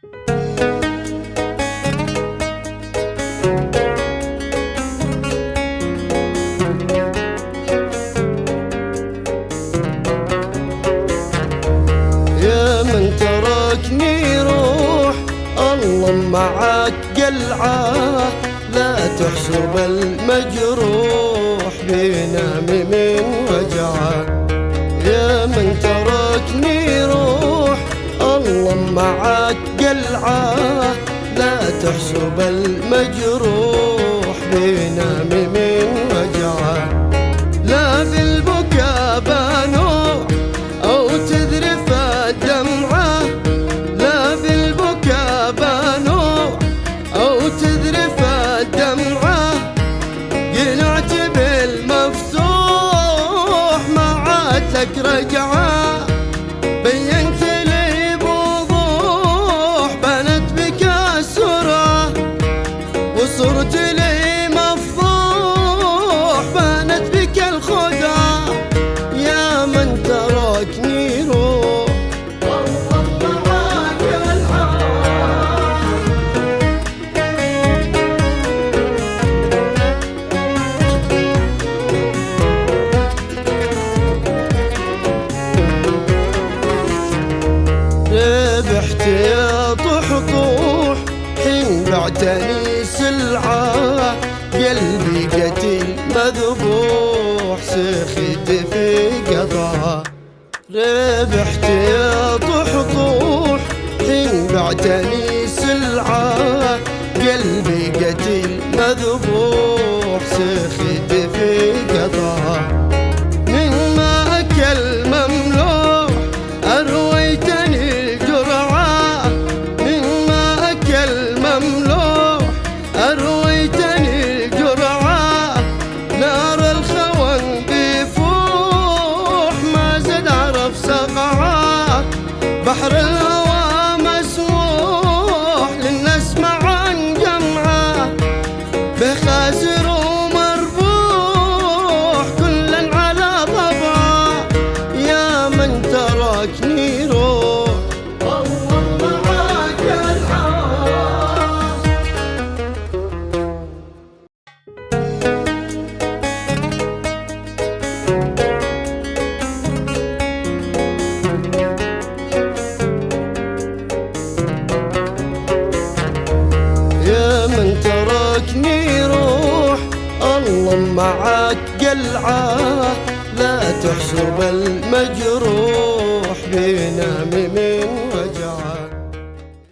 يا من تركني روح الله معاك قلعه، لا تحسب المجروح بينام من وجعه. يا من تركني روح الله معاك قلعه، لا تحسب المجروح بينام من وجعه. لا بالبكاء بانوع أو تذرف الدمعة، لا بالبكاء بانوع أو تذرف الدمعة. قنعت بالمفتوح ما عاد لك رجعة، بينت لي بوضوح بنت بك السرعة، وصرت لي مفضوح بنت بك الخدعة. يا من تركني روح والله معاك العار. ربحت يا طحطوح حين بعتني سلعة، قلبي قتل مذبوح سخيت في قطعه. ربحت يا طحطوح حين بعتني سلعة، قلبي قتل مذبوح سخيت في قطعه. من ماءك المملوح أرويتني الجرعة، من ماءك المملوح أرويتني الجرعة. نار الخون بيفوح ما زد عرف سقعة، بحر الهوى مسموح للنسمع عن جمعة. بخاسر ومربوح كلا على طبعه. يا من تركني روح والله معاك العار. يا من تركني روح الله معاك قلعه، لا تحسب المجروح بينام من